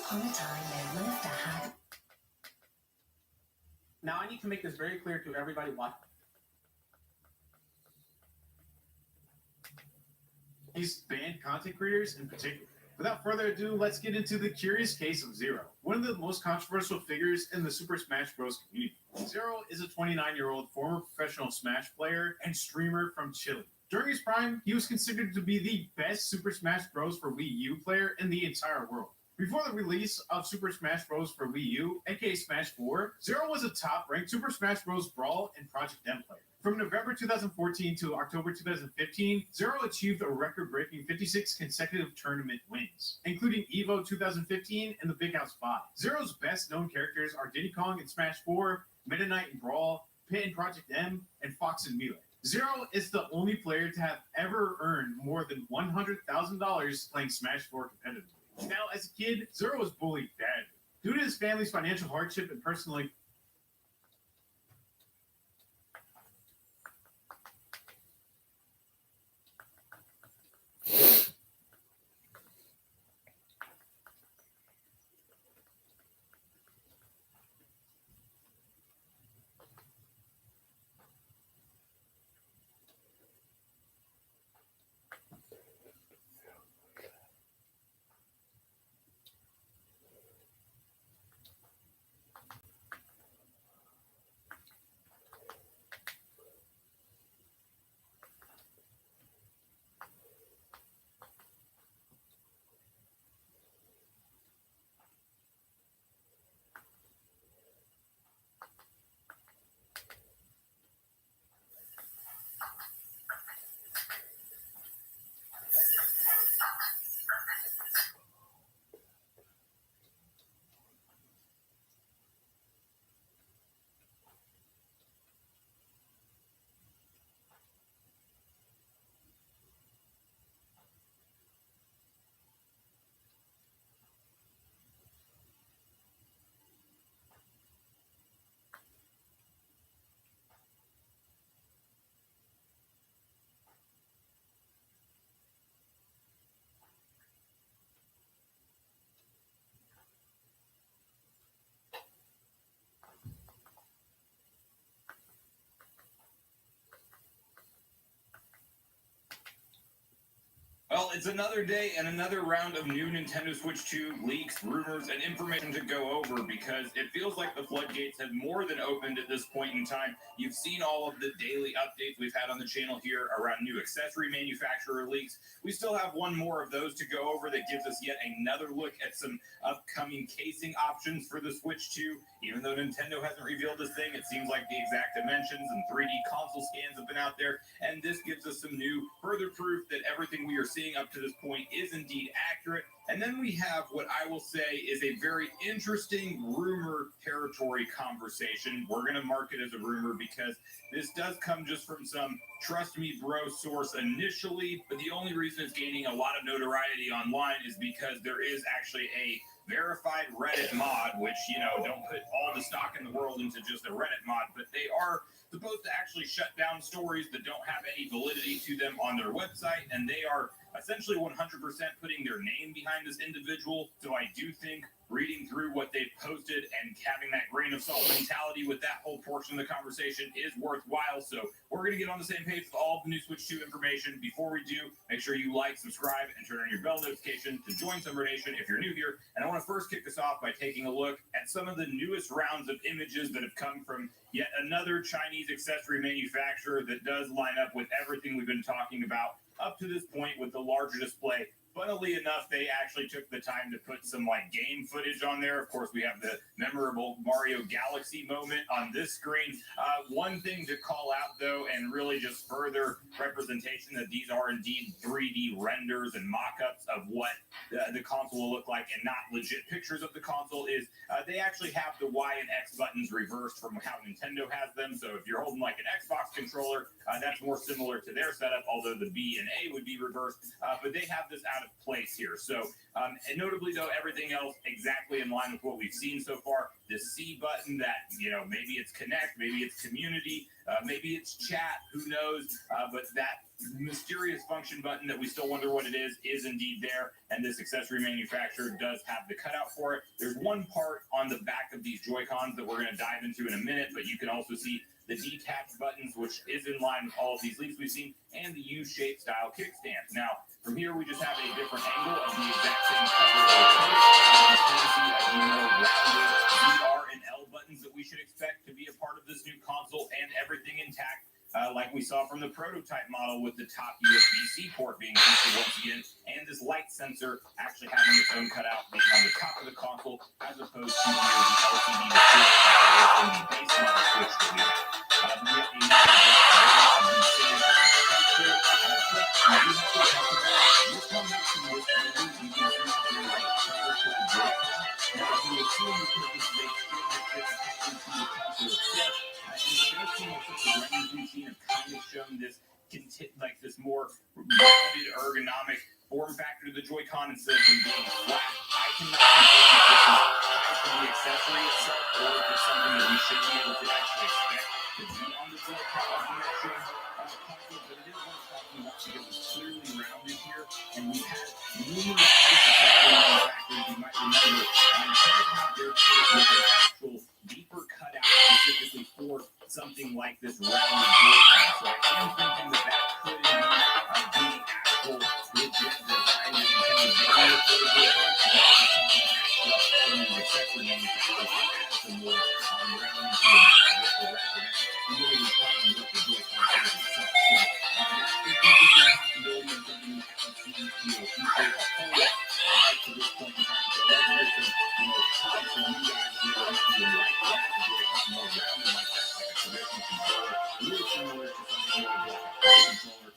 upon a time there lived a happy... Now I need to make this very clear to everybody watching. These banned content creators in particular. Without further ado, let's get into the curious case of Zero, one of the most controversial figures in the Super Smash Bros. Community. Zero is a 29-year-old former professional Smash player and streamer from Chile. During his prime, he was considered to be the best Super Smash Bros. For Wii U player in the entire world. Before the release of Super Smash Bros. For Wii U, aka Smash 4, Zero was a top-ranked Super Smash Bros. Brawl and Project M player. From November 2014 to October 2015, Zero achieved a record-breaking 56 consecutive tournament wins, including EVO 2015 and the Big House 5. Zero's best-known characters are Diddy Kong in Smash 4, Meta Knight in Brawl, Pit in Project M, and Fox in Melee. Zero is the only player to have ever earned more than $100,000 playing Smash 4 competitively. Now, as a kid, Zero was bullied badly. Due to his family's financial hardship and personally... Well, it's another day and another round of new Nintendo Switch 2 leaks, rumors, and information to go over because it feels like the floodgates have more than opened at this point in time. You've seen all of the daily updates we've had on the channel here around new accessory manufacturer leaks. We still have one more of those to go over that gives us yet another look at some upcoming casing options for the Switch 2. Even though Nintendo hasn't revealed this thing, it seems like the exact dimensions and 3D console scans have been out there, and this gives us some new further proof that everything we are seeing up to this point is indeed accurate. And then we have what I will say is a very interesting rumor territory conversation. We're going to mark it as a rumor because this does come just from some trust me bro source initially, but the only reason it's gaining a lot of notoriety online is because there is actually a verified Reddit mod, which, you know, don't put all the stock in the world into just a Reddit mod, but they are supposed to actually shut down stories that don't have any validity to them on their website, and they are essentially 100% putting their name behind this individual. So I do think reading through what they've posted and having that grain of salt mentality with that whole portion of the conversation is worthwhile. So we're going to get on the same page with all of the new Switch 2 information. Before we do, make sure you like, subscribe, and turn on your bell notification to join Summer Nation if you're new here. And I want to first kick this off by taking a look at some of the newest rounds of images that have come from yet another Chinese accessory manufacturer that does line up with everything we've been talking about up to this point with the larger display. Funnily enough, they actually took the time to put some game footage on there. Of course, we have the memorable Mario Galaxy moment on this screen. One thing to call out, though, and really just further representation that these are indeed 3D renders and mock-ups of what the console will look like and not legit pictures of the console, is they actually have the Y and X buttons reversed from how Nintendo has them. So if you're holding like an Xbox controller, that's more similar to their setup, although the B and A would be reversed. But they have this out of of place here. So, and notably though, everything else exactly in line with what we've seen so far. The C button that, maybe it's connect, maybe it's community, maybe it's chat, who knows? But that mysterious function button that we still wonder what it is indeed there. And this accessory manufacturer does have the cutout for it. There's one part on the back of these Joy-Cons that we're going to dive into in a minute, but you can also see the detached buttons, which is in line with all of these leaks we've seen, and the U-shaped style kickstand. Now, from here, we just have a different angle of the exact same cover or coat. You can see rounded ZR and L buttons that we should expect to be a part of this new console, and everything intact, like we saw from the prototype model with the top USB-C port being featured once again, and this light sensor actually having its own cutout being on the top of the console, as opposed to the LCD display from the base model switch that we have. Yet another of the same texture. This one next to this one, you can see there is a cover for the Joy-Con. Now, you assume because this is a skin that fits into the console itself, and it does seem like the renders we've seen have kind of shown this this more rounded ergonomic form factor to the Joy-Con instead of them being flat. I cannot confirm if this is tied to the accessory itself or if it's something that we should be able to actually expect to be on the Joy-Con of the next-gen console, but it is worth talking about because it's clearly rounded here, and we've had numerous accessory manufacturers, you might remember, kind of have their take with an actual deeper cutout specifically for something like this rounded Joy-Con. So I am thinking that could indeed be the actual legit design that intended value for the Joy-Con, from the accessory manufacturers to add some more rounding to the back of the rack, really talking about the Joy-Con as itself. So that's an interesting possibility and something we haven't seen, featured a whole lot up to this point in time. So let's hear some, thoughts from you guys here if you would like to have the Joy-Con more rounded like that, like a traditional controller, really similar to something you would like a controller,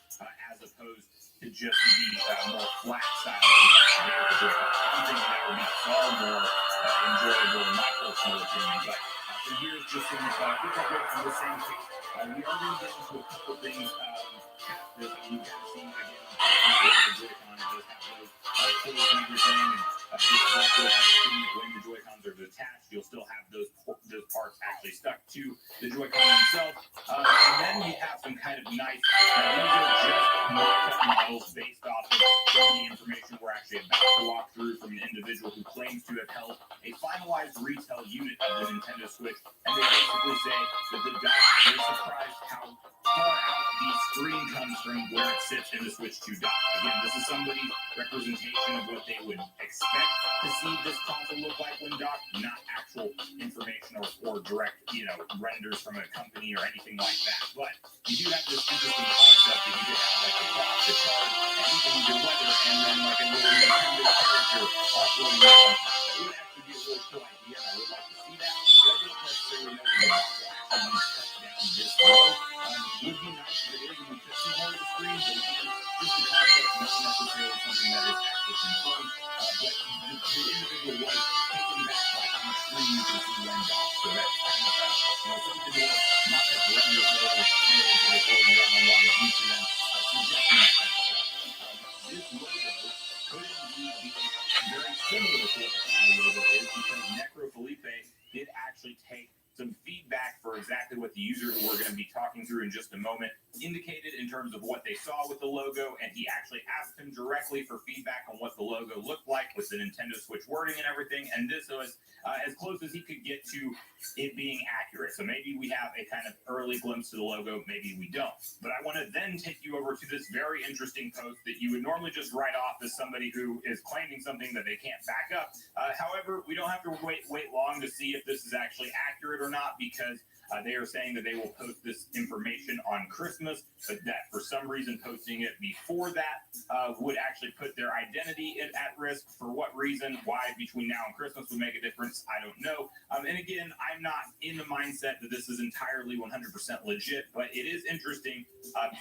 as opposed to just the more flat style that we have today with the Joy-Con. I'm thinking that would be far more enjoyable in my personal opinion. But from here, just some quick update from the same case. We are going to get into a couple things that you can see again on the Joy-Con. It does have those ports and everything, and this is also asking that when your Joy-Cons are detached, you'll still have those parts actually stuck to the Joy-Con themselves. And then we have some kind of nice, these are just mock-up models based off of some of the information we're actually about to walk through from an individual who claims to have held a finalized retail unit of the Nintendo Switch, and they basically say that the dock, they're surprised how far out the screen comes from where it sits in the Switch 2 dock. Again, this is somebody's representation of what they would expect to see this console look like when docked, not actual information or direct, renders from a company or anything like that. But you do have this interesting concept that you could have like the clock, the chart, and even the weather, and then like a little Nintendo character offloading on top. It would actually be a really cool idea, and I would like to see that. But I don't necessarily know that the dock will actually be cut down this low. Would be nice if it is, and we could see more of the screen, but again, just the concept, not necessarily something that is actually confirmed. But the individual was taken back by how much screen you can see when docked. So that's kind of something more mock-up render for those channels that are going around online on YouTube, suggesting that kind of stuff. This logo could indeed be very similar to what the Sony logo is, because Necro Felipe did actually take some feedback for exactly what the user who we're going to be talking through in just a moment indicated in terms of what they saw with the logo, and he actually asked him directly for feedback on what the logo looked like with the Nintendo Switch wording and everything, and this was as close as he could get to it being accurate. So maybe we have a kind of early glimpse to the logo, maybe we don't. But I want to then take you over to this very interesting post that you would normally just write off as somebody who is claiming something that they can't back up. However, we don't have to wait long to see if this is actually accurate or not, because they are saying that they will post this information on Christmas, but that for some reason posting it before that would actually put their identity at risk. For what reason? Why between now and Christmas would make a difference? I don't know. And again, I'm not in the mindset that this is entirely 100% legit, but it is interesting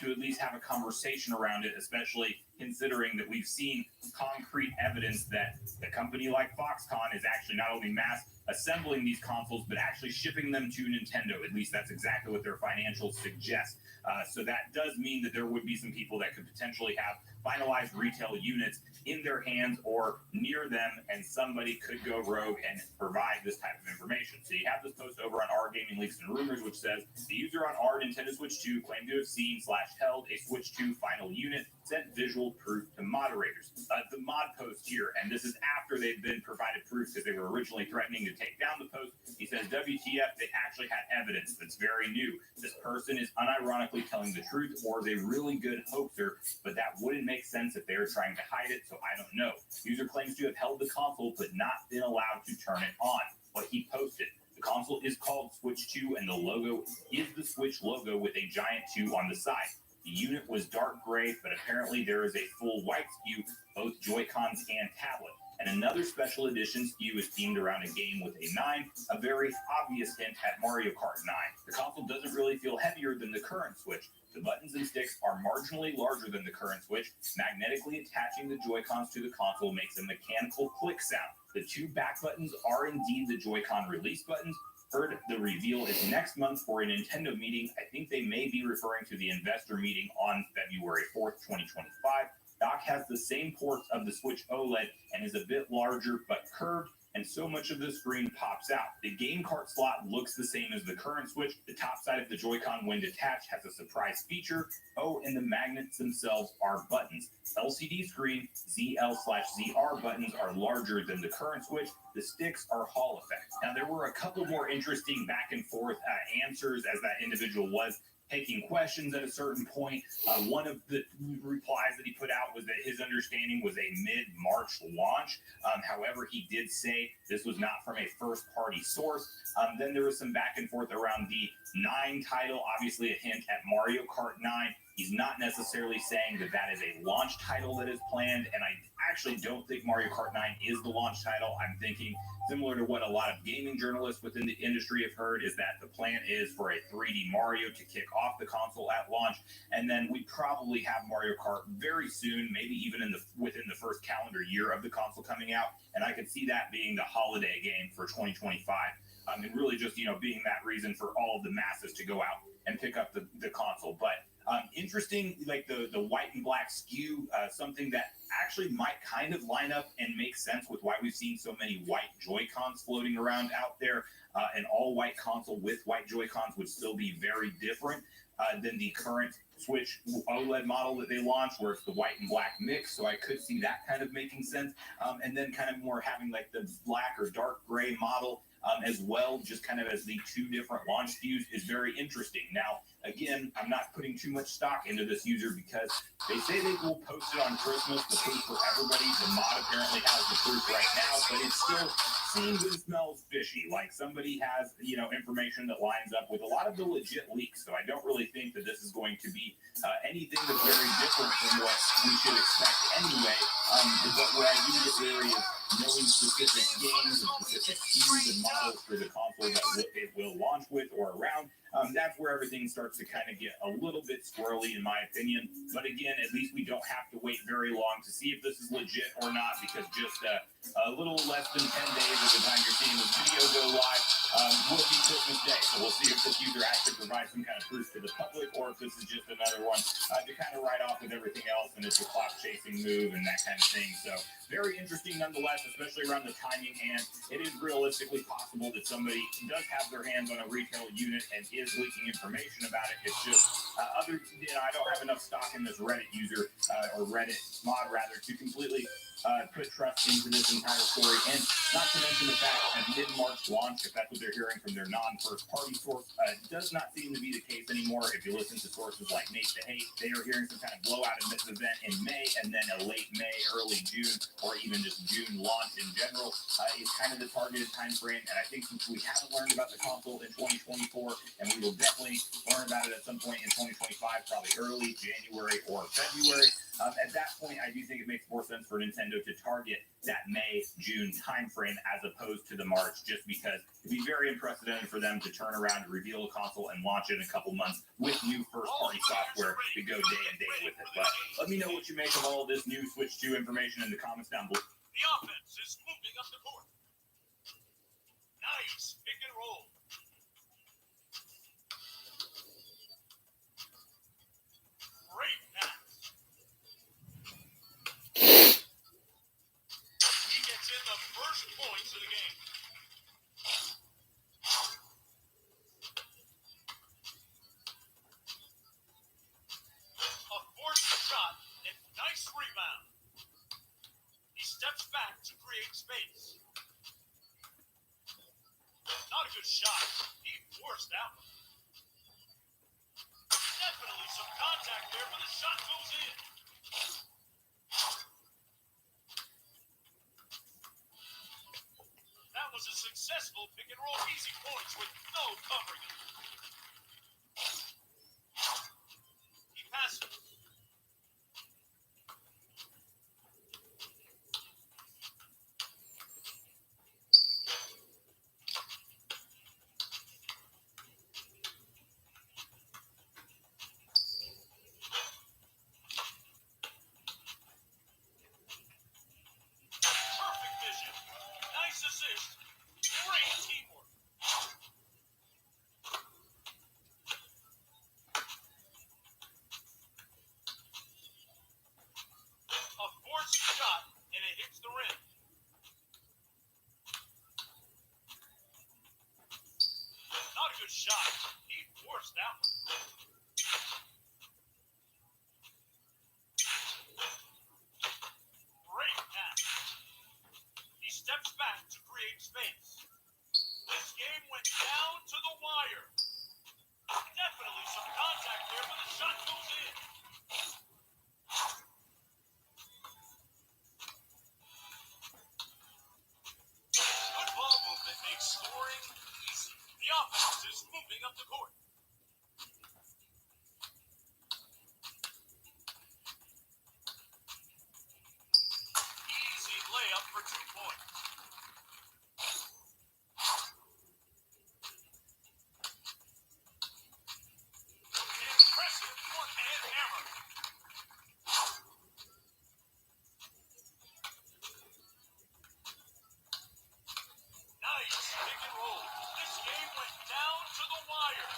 to at least have a conversation around it, especially considering that we've seen concrete evidence that a company like Foxconn is actually not only mass assembling these consoles, but actually shipping them to Nintendo. At least that's exactly what their financials suggest. So that does mean that there would be some people that could potentially have finalized retail units in their hands or near them, and somebody could go rogue and provide this type of information. So you have this post over on R Gaming Leaks and Rumors, which says the user on R Nintendo Switch 2 claimed to have seen / held a Switch 2 final unit, sent visual proof to moderators. The mod post here, and this is after they've been provided proof because they were originally threatening to take down the post. He says, WTF, they actually had evidence that's very new. This person is unironically telling the truth, or is a really good hoaxer, but that wouldn't make sense if they were trying to hide it, so I don't know. User claims to have held the console, but not been allowed to turn it on. What he posted. The console is called Switch 2, and the logo is the Switch logo with a giant 2 on the side. The unit was dark gray, but apparently there is a full white SKU, both Joy-Cons and tablet. And another special edition SKU is themed around a game with a 9, a very obvious hint at Mario Kart 9. The console doesn't really feel heavier than the current Switch. The buttons and sticks are marginally larger than the current Switch. Magnetically attaching the Joy-Cons to the console makes a mechanical click sound. The 2 back buttons are indeed the Joy-Con release buttons. Heard the reveal is next month for a Nintendo meeting. I think they may be referring to the investor meeting on February 4th, 2025. Dock has the same ports of the Switch OLED and is a bit larger but curved, and so much of the screen pops out. The game cart slot looks the same as the current Switch. The top side of the Joy-Con, when detached, has a surprise feature. Oh, and the magnets themselves are buttons. LCD screen, ZL/ZR buttons are larger than the current Switch. The sticks are Hall effect. Now, there were a couple more interesting back and forth answers as that individual was taking questions at a certain point. One of the replies that he put out was that his understanding was a mid-March launch. However, he did say this was not from a first-party source. Then there was some back and forth around the 9 title, obviously a hint at Mario Kart 9. He's not necessarily saying that that is a launch title that is planned, and I actually don't think Mario Kart 9 is the launch title. I'm thinking similar to what a lot of gaming journalists within the industry have heard is that the plan is for a 3D Mario to kick off the console at launch, and then we probably have Mario Kart very soon, maybe even within the first calendar year of the console coming out, and I could see that being the holiday game for 2025. And really just, being that reason for all of the masses to go out and pick up the console. But interesting, like the white and black SKU, something that actually might kind of line up and make sense with why we've seen so many white Joy-Cons floating around out there. An all-white console with white Joy-Cons would still be very different than the current Switch OLED model that they launched, where it's the white and black mix. So I could see that kind of making sense. And then kind of more having like the black or dark gray model as well, just kind of as the 2 different launch SKUs is very interesting. Now, again, I'm not putting too much stock into this user because they say they will post it on Christmas, the proof for everybody. The mod apparently has the proof right now, but it still seems and smells fishy. Like somebody has, information that lines up with a lot of the legit leaks. So I don't really think that this is going to be anything that's very different from what we should expect anyway. But where I do get wary is knowing specific games and specific SKUs and models for the console that it will launch with or around. That's where everything starts to kind of get a little bit squirrely, in my opinion. But again, at least we don't have to wait very long to see if this is legit or not, because just a little less than 10 days of the time you're seeing this video go live will be Christmas Day. So we'll see if this user actually provides some kind of proof to the public, or if this is just another one to kind of write off with everything else, and it's a clock-chasing move and that kind of thing. So very interesting nonetheless, especially around the timing, and it is realistically possible that somebody does have their hands on a retail unit and is leaking information about it. It's just I don't have enough stock in this Reddit user or Reddit mod rather to completely put trust into this entire story, and not to mention the fact that mid-March launch, if that's what they're hearing from their non-first-party source, does not seem to be the case anymore. If you listen to sources like Nate the Hate, they are hearing some kind of blowout event in May, and then a late May, early June, or even just June launch in general is kind of the targeted time frame. And I think since we haven't learned about the console in 2024, and we will definitely learn about it at some point in 2025, probably early January or February. At that point, I do think it makes more sense for Nintendo to target that May, June timeframe as opposed to the March, just because it'd be very unprecedented for them to turn around and reveal a console and launch it in a couple months with new first-party software to go day and date with it. But let me know what you make of all this new Switch 2 information in the comments down below. The offense is moving up the court. Nice pick and roll. Great pass. He gets in the first points of the game. A forced shot and nice rebound. He steps back to create space. Not a good shot. He forced that one. Definitely some contact there, but the shot goes in. That was a successful pick and roll. Easy points with no covering it. He passes. Perfect vision. Nice assist. Great teamwork. A forced shot, and it hits the rim. Not a good shot. He forced that one. Great pass. He steps back to create space. This game went down to the wire. Definitely some contact there, but the shot goes in. Good ball movement makes scoring easy. The offense is moving up the court. Easy layup for 2 points. Impressive one-hand hammer. Nice pick and roll. This game went down to the wire.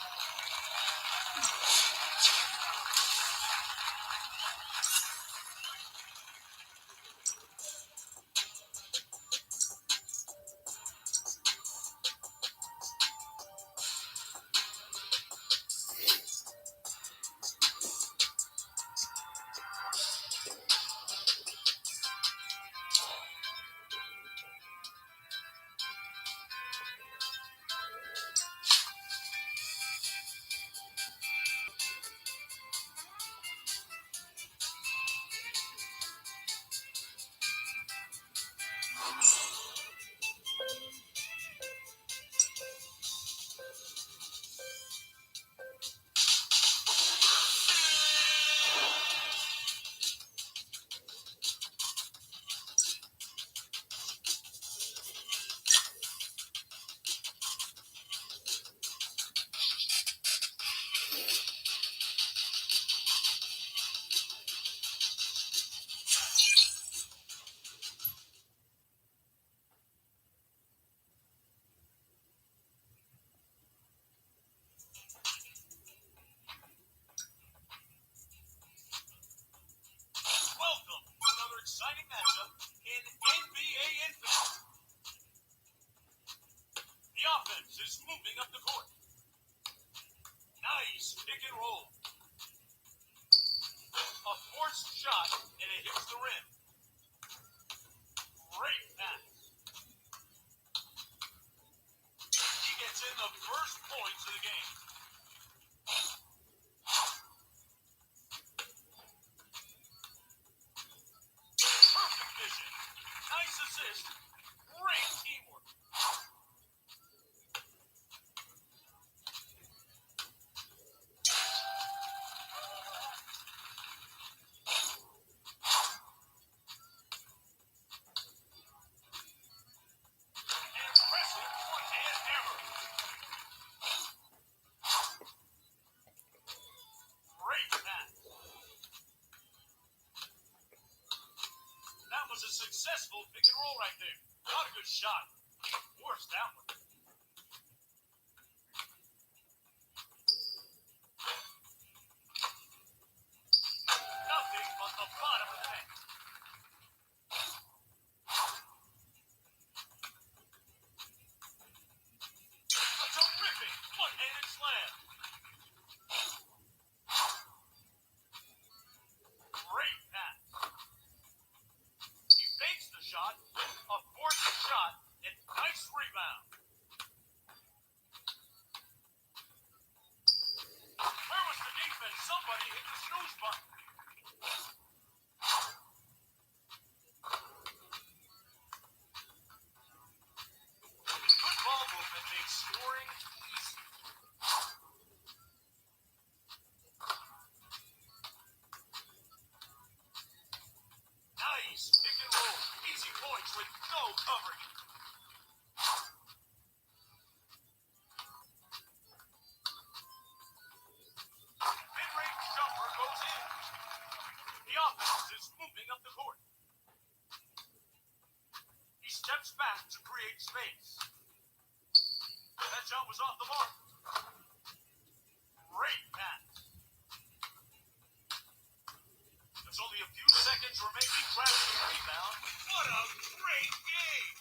Welcome to another exciting matchup in NBA Infinite. The offense is moving up the court. Nice pick and roll. A forced shot, and it hits the rim. Great pass. He gets in the first points of the game. Perfect vision. Nice assist. Great teamwork. Impressive one-hand hammer. Great pass. That was a successful pick and roll right there. Not a good shot. He forced that one. lot of effect. A terrific one-handed slam. Great pass. He fakes the shot, a forced shot, and nice rebound. Where was the defense? Somebody hit the snooze button. Good ball movement makes scoring easy. Nice pick and roll. Easy points with no coverage. Mid-range jumper goes in. The offense is moving up the court. He steps back to create space. That shot was off the mark. Great pass. There's only a few seconds remaining. He grabs the rebound. What a great game!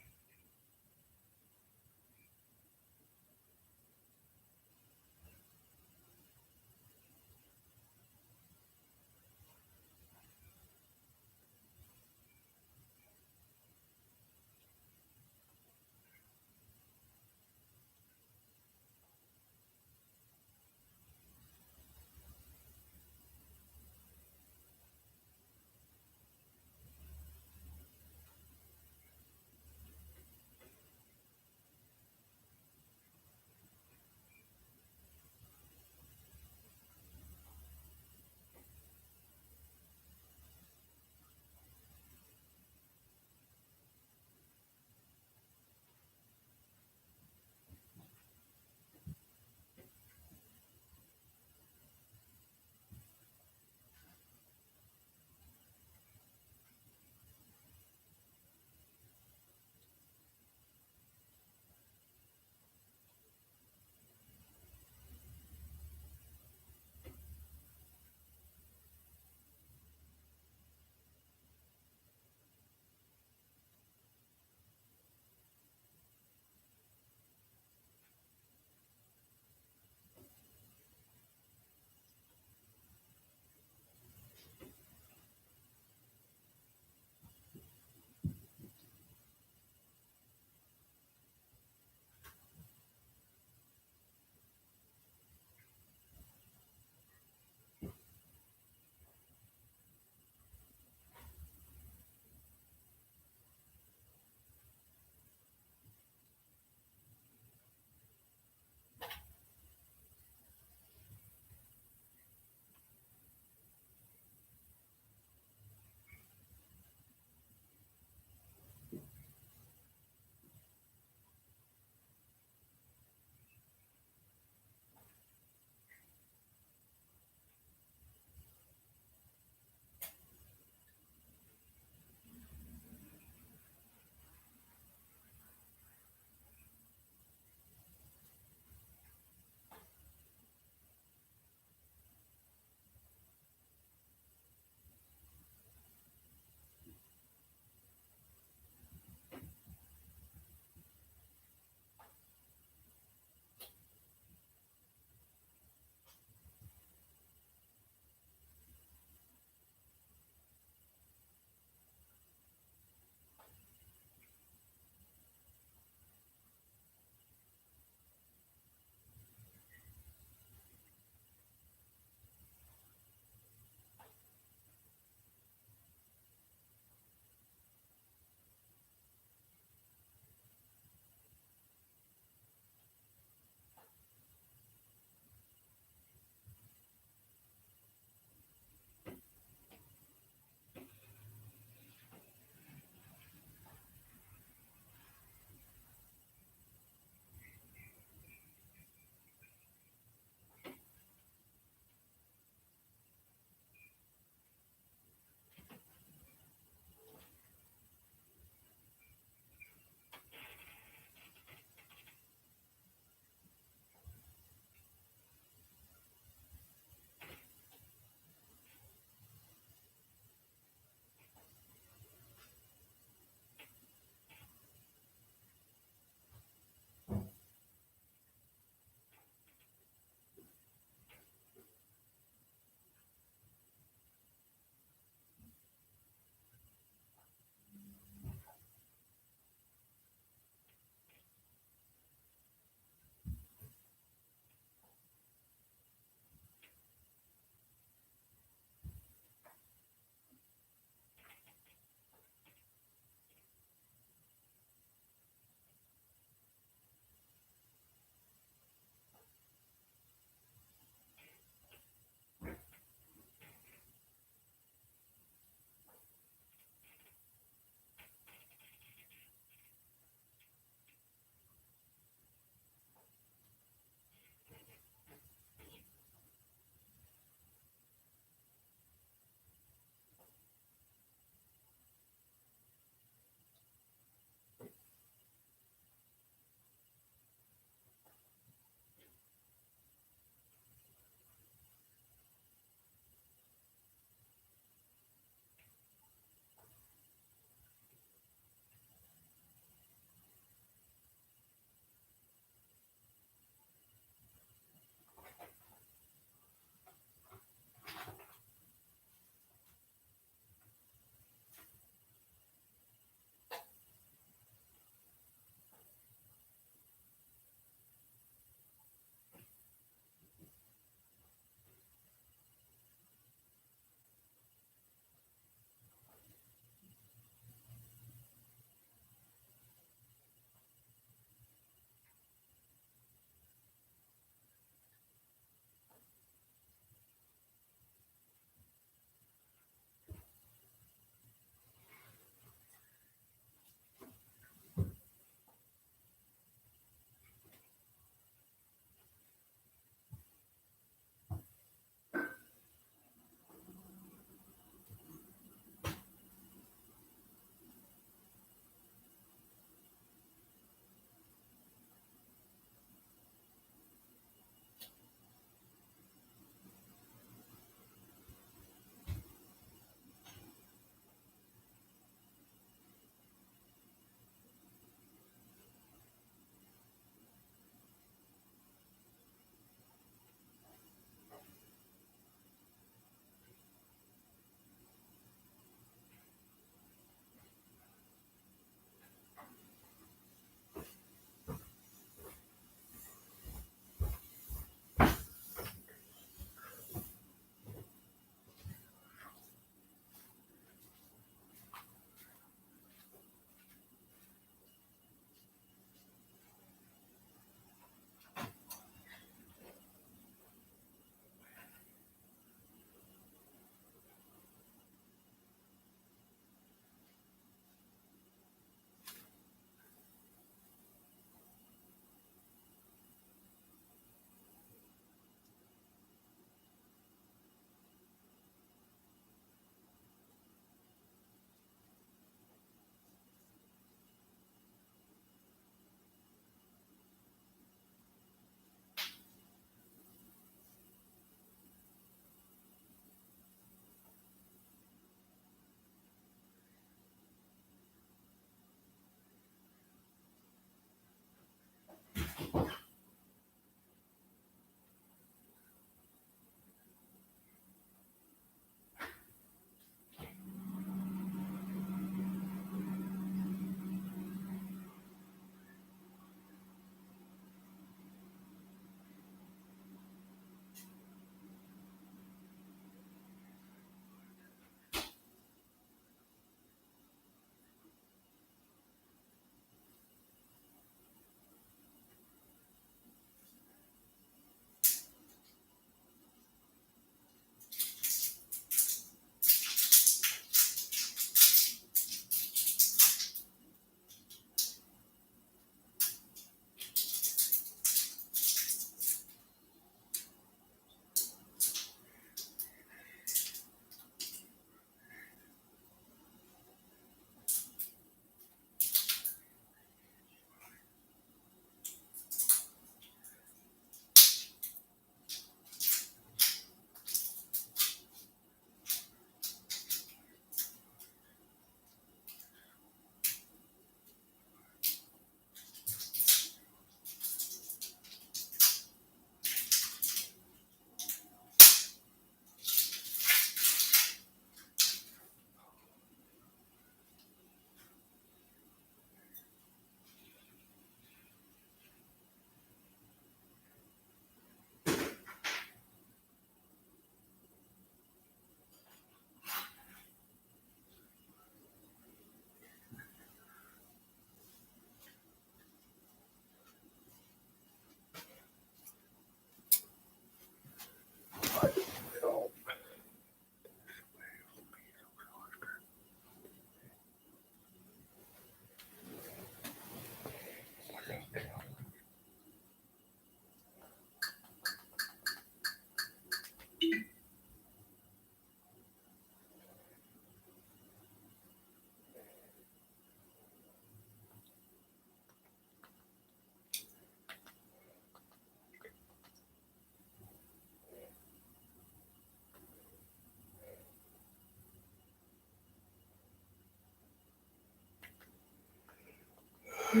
Hey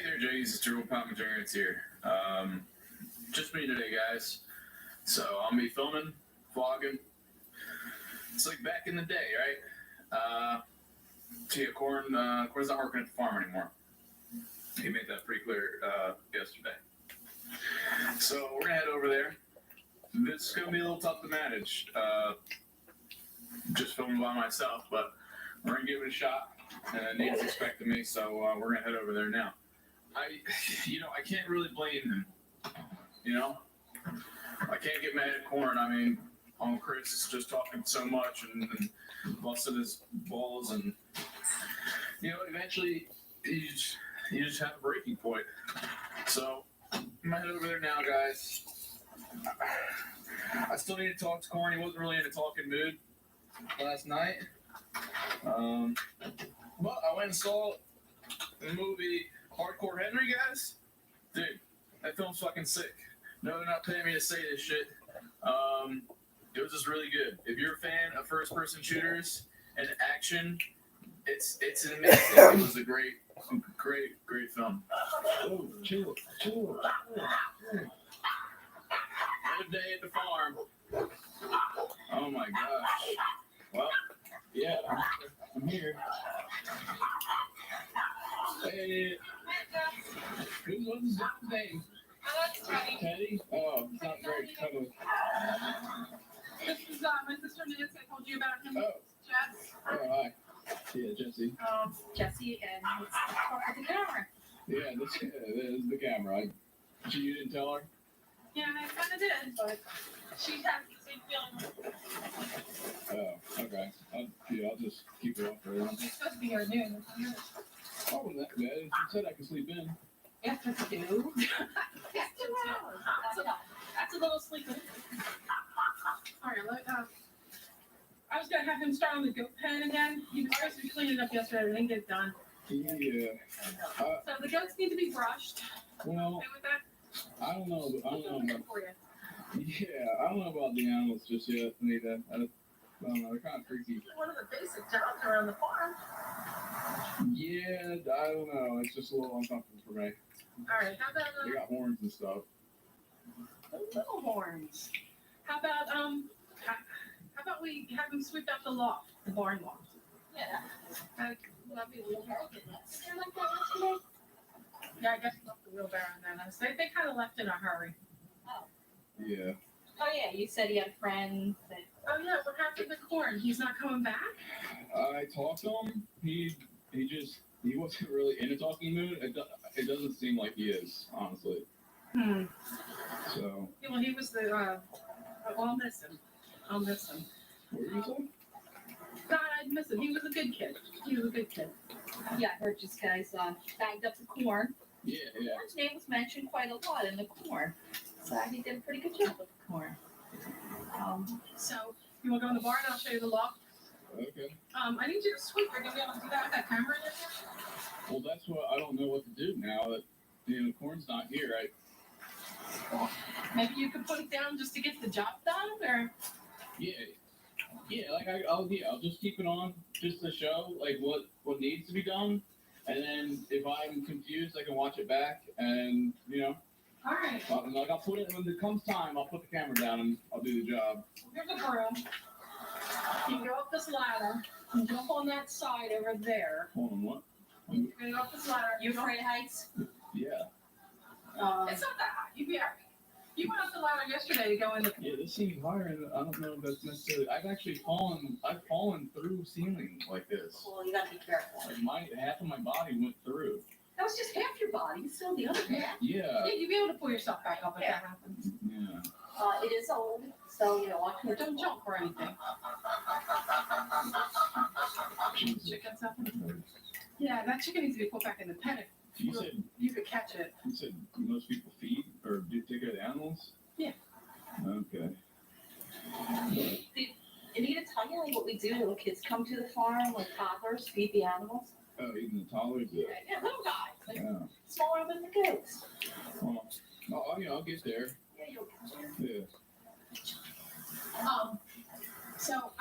there, Jays. It's Jerome Palmagerians here. Just me today, guys. So I'll be filming, vlogging. It's like back in the day, right? Corn's not working at the farm anymore. He made that pretty clear yesterday. So we're gonna head over there. This is gonna be a little tough to manage. Just filming by myself, but we're gonna give it a shot. Nate's expecting me, so we're gonna head over there now. I can't really blame him. I can't get mad at Corn. I mean, Chris is just talking so much and busting his balls, and eventually you just have a breaking point. So I'm gonna head over there now, guys. I still need to talk to Corn. He wasn't really in a talking mood last night. But I went and saw the movie Hardcore Henry, guys. Dude, that film's fucking sick. No, they're not paying me to say this shit. It was just really good. If you're a fan of first-person shooters and action, it's an amazing. It was a great film. Oh, chill. Another day at the farm. Oh my gosh. Well, yeah, I'm here. Hey, what's his name? Teddy? Oh, it's not very cuddly. This is my sister Nancy. I told you about him. Oh. Jess. Oh, hi. Yeah, Jesse. Jesse, and let's talk with the camera. Yeah, this is the camera. You didn't tell her? Yeah, I kind of did, but she has the same feeling. Oh, okay. I'll just keep it off for her. She's supposed to be here at noon. Oh, wasn't that bad. You said I could sleep in. Yeah, that's 2. That's 2 hours. That's a little sleeping. All right, I was going to have him start on the goat pen again. He was supposed to be cleaning up yesterday. I didn't get it done. Yeah. So the goats need to be brushed. Well, Okay with that? I don't know. I don't know. For you. Yeah, I don't know about the animals just yet, Anita. I don't know. They're kind of freaky. One of the basic jobs around the farm. Yeah, I don't know. It's just a little uncomfortable for me. All right, how about They got horns and stuff. little horns? How about how about we have him sweep out the loft, the barn loft? Yeah. That'd be a little Yeah, I guess left the wheelbarrow in there. They kind of left in a hurry. Yeah. Oh yeah, you said he had a friend that. Oh yeah, what happened to Corn? He's not coming back? I talked to him. He wasn't really in a talking mood. It doesn't seem like he is, honestly. So. Yeah, well, he was the. I'll miss him. I'll miss him. What were you saying? God, I'd miss him. He was a good kid. Yeah, I heard this guy's bagged up the corn. Yeah. Corn's name was mentioned quite a lot in the corn. So he did a pretty good job with the corn. So, you want to go in the barn? I'll show you the loft. Okay. I need you to sweep. Are you going to be able to do that with that camera in there? Well, that's what I don't know what to do now that Corn's not here. Maybe you could put it down just to get the job done, or I'll just keep it on just to show like what needs to be done, and then if I'm confused, I can watch it back, and all right. I'll put it when it comes time. I'll put the camera down and I'll do the job. Here's the broom. You can go up this ladder and jump on that side over there. Hold on, what? You can go up this ladder. You afraid of heights? Yeah. It's not that high. You'd be all right. You went up the ladder yesterday to go in the. Yeah, this seems higher, and I don't know if that's necessarily. I've fallen through ceiling like this. Well, you gotta be careful. Like half of my body went through. That was just half your body. Still the other half. Yeah. Yeah, you'd be able to pull yourself back up if that happens. Yeah. It is old, so watch But your. don't jump or anything. Jesus. Chicken something. Yeah, that chicken needs to be put back in the pen. You said You could catch it. most people feed or do take care of the animals? Yeah. Okay. Anita, tell you what we do. Little kids come to the farm, like toddlers, feed the animals. Oh, even the toddlers? Yeah, little guys. Like, Yeah. smaller than the goats. Well, I'll get there. Yeah, you'll get there. Yeah. So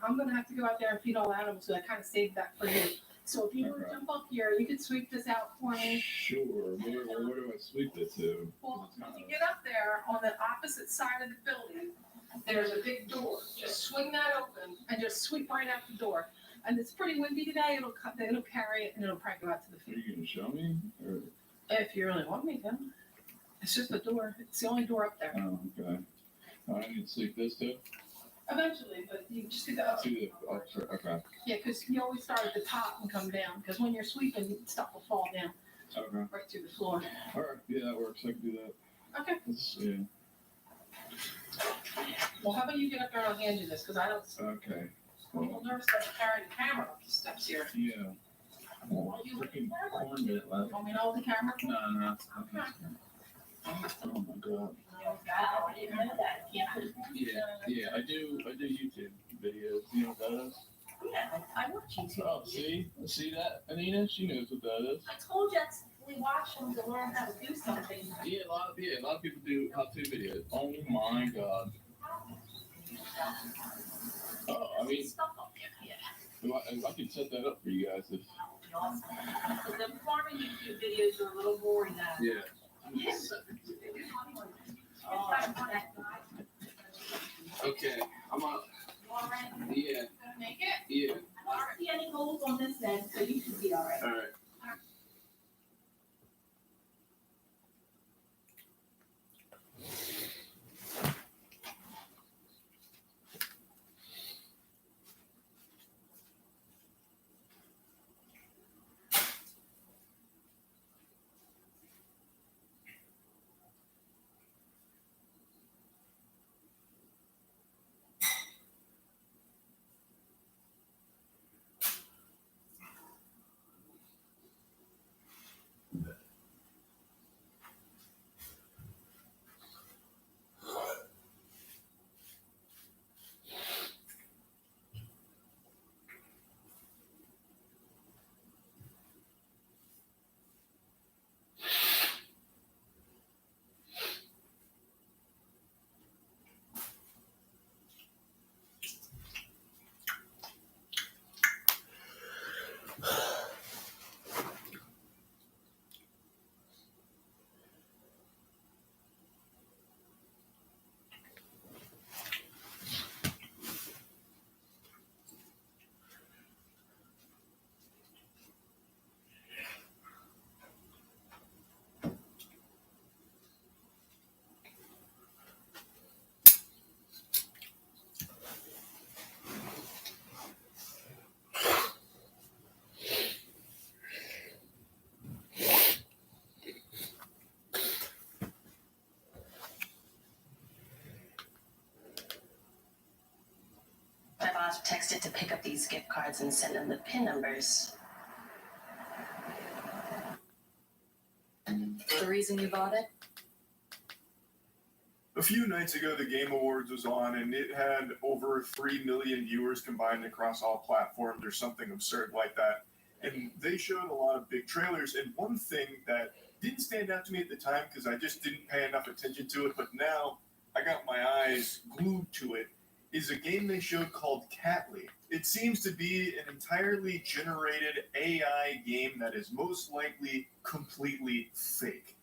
I'm gonna have to go out there and feed all the animals, so I kind of saved that for you. So if you want to Okay. jump up here, you could sweep this out for me. Sure. Where do I sweep it to? Well, when you get up there, on the opposite side of the building, there's a big door. Just swing that open and just sweep right out the door. And it's pretty windy today. It'll carry it and it'll probably go out to the Are field. you gonna show me? Or... If you really want me to. It's just the door. It's the only door up there. Oh, okay. I need to sweep this too. Eventually, but you just get the up. See the okay. Yeah, because you always start at the top and come down. Because when you're sweeping, stuff will fall down Okay. right through the floor. All right. Yeah, that works. I can do that. Okay. Yeah. Well, how about you get up there and I'll hand you this? Because I don't. Okay. I'm a little nervous about carrying the camera up the steps here. Yeah. Oh, freaking corn bit left. Want me to hold the camera? No. Okay. Oh my god. Oh, God, I didn't know that. Yeah. Yeah. I do YouTube videos. You know what that is? Yeah, I watch YouTube. Oh, see that, Anita? She knows what that is. I told you we watch them to learn how to do something. Yeah, a lot of people do how-to videos. Oh my god. Oh, I mean, Stuff up there. Yeah. I can set that up for you guys if. Awesome. The farming YouTube videos are a little boring now. Yeah. Oh, Okay, I'm up. all right. Yeah, Gonna make it? yeah. I don't see any holes on this end, so you should be all right. All right. My boss texted to pick up these gift cards and send them the PIN numbers. The reason you bought it? A few nights ago, the Game Awards was on, and it had over 3 million viewers combined across all platforms or something absurd like that. And they showed a lot of big trailers, and one thing that didn't stand out to me at the time because I just didn't pay enough attention to it, but now I got my eyes glued to it, is a game they showed called Catly. It seems to be an entirely generated AI game that is most likely completely fake.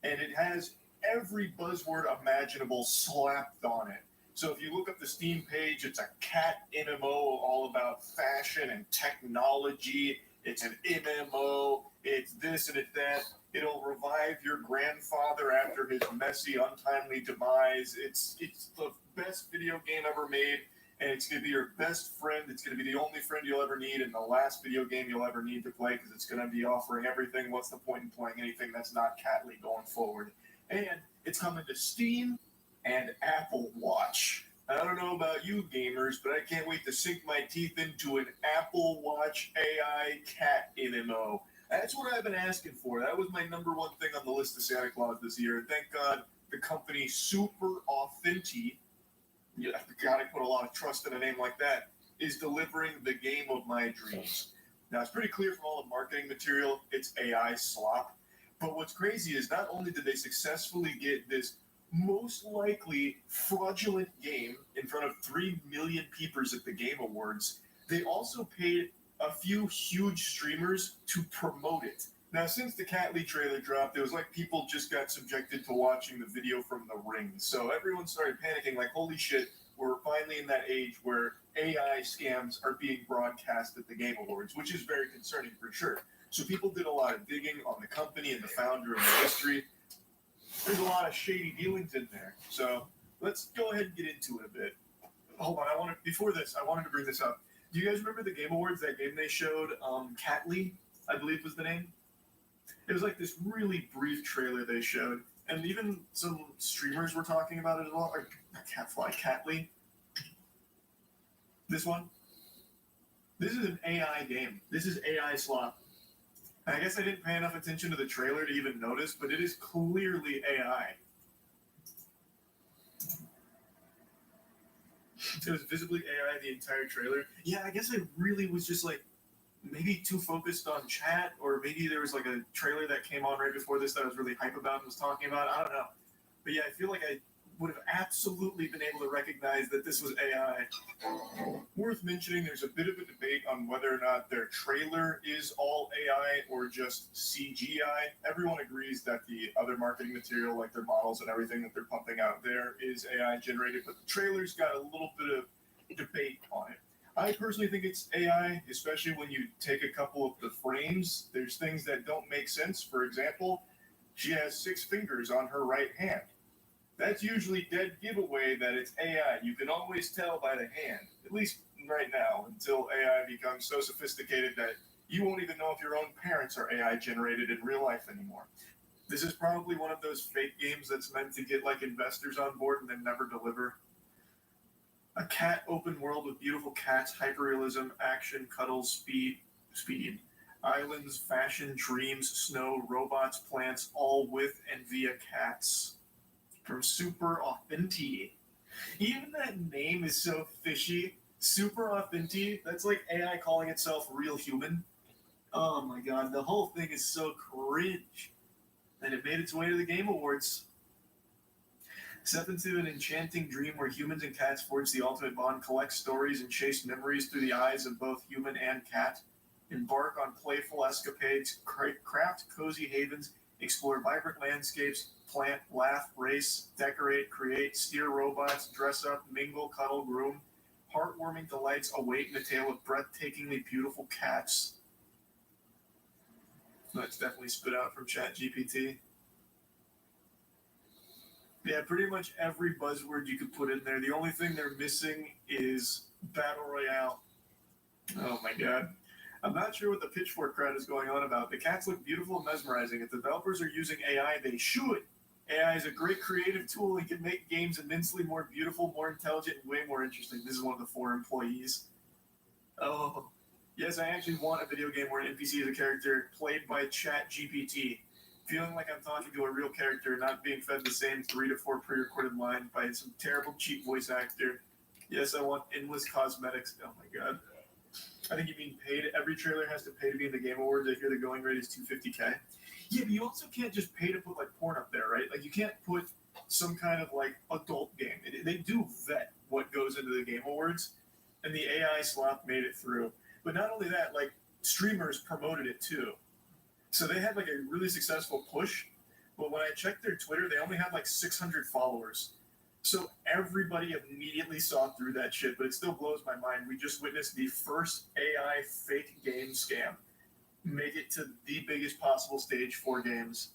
And it has every buzzword imaginable slapped on it. So if you look up the Steam page, it's a cat MMO all about fashion and technology. It's an MMO. It's this and it's that. It'll revive your grandfather after his messy, untimely demise. It's the best video game ever made, and it's going to be your best friend. It's going to be the only friend you'll ever need, and the last video game you'll ever need to play because it's going to be offering everything. What's the point in playing anything that's not Catly going forward? And it's coming to Steam and Apple Watch. I don't know about you gamers, but I can't wait to sink my teeth into an Apple Watch AI cat MMO. That's what I've been asking for. That was my number one thing on the list of Santa Claus this year. Thank God the company Super Authentic, God, I put a lot of trust in a name like that, is delivering the game of my dreams. Now, it's pretty clear from all the marketing material, it's AI slop. But what's crazy is not only did they successfully get this most likely fraudulent game in front of 3 million peepers at the Game Awards, they also paid a few huge streamers to promote it. Now, since the Cat Lee trailer dropped, it was like people just got subjected to watching the video from The Ring. So everyone started panicking, like, holy shit, we're finally in that age where AI scams are being broadcast at the Game Awards, which is very concerning for sure. So people did a lot of digging on the company and the founder and the history. There's a lot of shady dealings in there. So let's go ahead and get into it a bit. Hold on, before this, I wanted to bring this up. Do you guys remember the Game Awards, that game they showed, Cat Lee, I believe was the name? It was like this really brief trailer they showed, and even some streamers were talking about it as well. Or Cat Lee. This one. This is an AI game. This is AI slop. And I guess I didn't pay enough attention to the trailer to even notice, but it is clearly AI. It was visibly AI the entire trailer. Yeah, I guess I really was just like maybe too focused on chat, or maybe there was like a trailer that came on right before this that I was really hype about and was talking about. I don't know. But yeah, I feel like I would have absolutely been able to recognize that this was AI. Worth mentioning, there's a bit of a debate on whether or not their trailer is all AI or just CGI. Everyone agrees that the other marketing material, like their models and everything that they're pumping out there, is AI generated, but the trailer's got a little bit of debate on it. I personally think it's AI, especially when you take a couple of the frames. There's things that don't make sense. For example, she has 6 fingers on her right hand. That's usually dead giveaway that it's AI. You can always tell by the hand, at least right now, until AI becomes so sophisticated that you won't even know if your own parents are AI generated in real life anymore. This is probably one of those fake games that's meant to get like investors on board and then never deliver. A cat open world with beautiful cats, hyperrealism, action, cuddles, speed, islands, fashion, dreams, snow, robots, plants, all with and via cats. From Super Authentic. Even that name is so fishy. Super Authentic. That's like AI calling itself real human. Oh my god, the whole thing is so cringe. And it made its way to the Game Awards. Step into an enchanting dream where humans and cats forge the ultimate bond, collect stories, and chase memories through the eyes of both human and cat. Embark on playful escapades, craft cozy havens, explore vibrant landscapes, plant, laugh, race, decorate, create, steer robots, dress up, mingle, cuddle, groom. Heartwarming delights await in a tale of breathtakingly beautiful cats. That's definitely spit out from ChatGPT. Yeah, pretty much every buzzword you could put in there. The only thing they're missing is Battle Royale. Oh my god. I'm not sure what the pitchfork crowd is going on about. The cats look beautiful and mesmerizing. If developers are using AI, they should. AI is a great creative tool and can make games immensely more beautiful, more intelligent, and way more interesting. This is one of the 4 employees. Oh, yes, I actually want a video game where an NPC is a character played by ChatGPT. Feeling like I'm talking to a real character, not being fed the same 3 to 4 pre-recorded lines by some terrible cheap voice actor. Yes, I want endless cosmetics. Oh my god. I think you mean paid. Every trailer has to pay to be in the Game Awards. I hear the going rate is $250K. Yeah, but you also can't just pay to put like porn up there, right? Like you can't put some kind of like adult game. They do vet what goes into the Game Awards, and the AI slop made it through. But not only that, like streamers promoted it too. So they had like a really successful push. But when I checked their Twitter, they only had like 600 followers. So everybody immediately saw through that shit, but it still blows my mind. We just witnessed the first AI fake game scam make it to the biggest possible stage for games.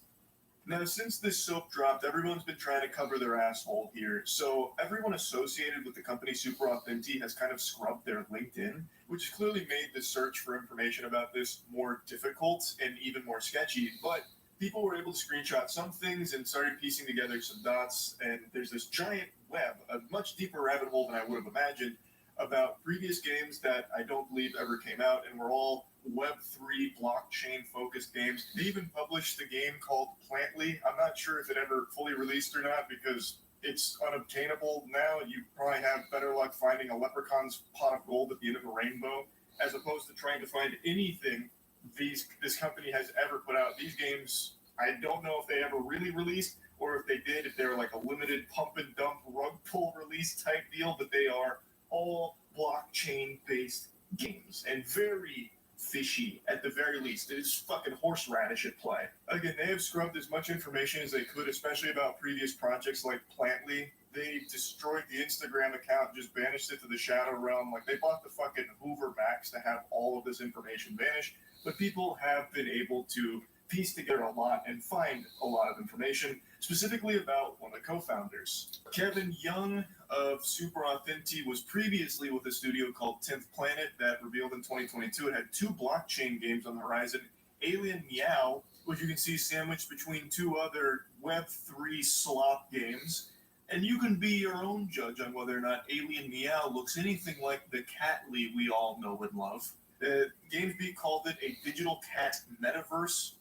Now, since this soap dropped, everyone's been trying to cover their asshole here. So everyone associated with the company Super Authentic has kind of scrubbed their LinkedIn, which clearly made the search for information about this more difficult and even more sketchy. But people were able to screenshot some things and started piecing together some dots, and there's this giant web, a much deeper rabbit hole than I would have imagined, about previous games that I don't believe ever came out and were all Web3 blockchain-focused games. They even published a game called Plantly. I'm not sure if it ever fully released or not because it's unobtainable now. You probably have better luck finding a leprechaun's pot of gold at the end of a rainbow. as opposed to trying to find anything this company has ever put out. These games, I don't know if they ever really released, or if they did, if they were like a limited pump and dump rug pull release type deal, but they are all blockchain based games and very fishy at the very least. It is fucking horseradish at play. Again, they have scrubbed as much information as they could, especially about previous projects like Plantly. They destroyed the Instagram account, just banished it to the shadow realm. Like, they bought the fucking Hoover Max to have all of this information vanished. But people have been able to piece together a lot and find a lot of information, specifically about one of the co-founders. Kevin Young of Super Authentic was previously with a studio called 10th Planet that revealed in 2022 it had 2 blockchain games on the horizon, Alien Meow, which you can see sandwiched between 2 other Web3 slop games. And you can be your own judge on whether or not Alien Meow looks anything like the Catly we all know and love. GamesBeat called it a digital cat metaverse.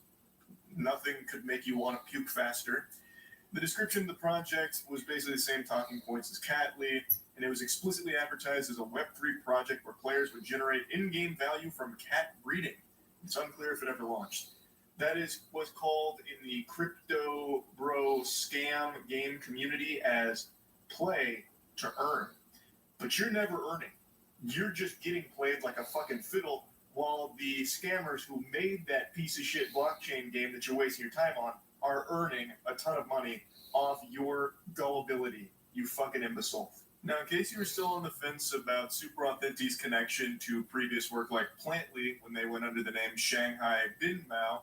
Nothing could make you want to puke faster. The description of the project was basically the same talking points as Catly, and it was explicitly advertised as a Web3 project where players would generate in-game value from cat breeding. It's unclear if it ever launched. That is what's called in the crypto bro scam game community as play to earn. But you're never earning. You're just getting played like a fucking fiddle, while the scammers who made that piece of shit blockchain game that you're wasting your time on are earning a ton of money off your gullibility, you fucking imbecile. Now, in case you were still on the fence about Super Authentic's connection to previous work like Plantly, when they went under the name Shanghai Binmao,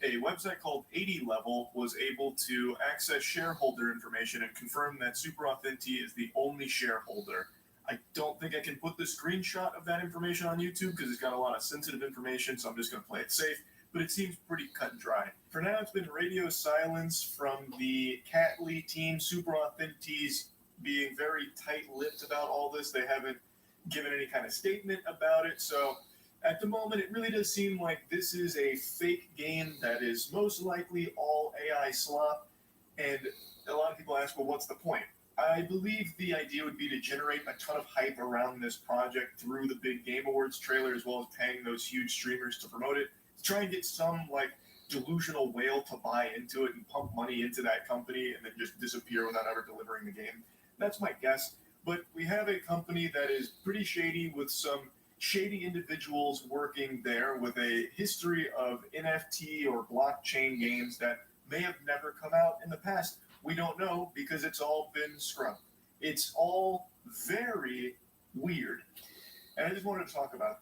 a website called 80 Level was able to access shareholder information and confirm that Super Authentic is the only shareholder. I don't think I can put the screenshot of that information on YouTube because it's got a lot of sensitive information, so I'm just going to play it safe. But it seems pretty cut and dry. For now, it's been radio silence from the Catly team. Super Authentic's being very tight-lipped about all this. They haven't given any kind of statement about it. So at the moment, it really does seem like this is a fake game that is most likely all AI slop. And a lot of people ask, well, what's the point? I believe the idea would be to generate a ton of hype around this project through the big Game Awards trailer, as well as paying those huge streamers to promote it, to try and get some like delusional whale to buy into it and pump money into that company and then just disappear without ever delivering the game. That's my guess. But we have a company that is pretty shady, with some shady individuals working there with a history of NFT or blockchain games that may have never come out in the past. We don't know because it's all been scrubbed. It's all very weird. And I just wanted to talk about it.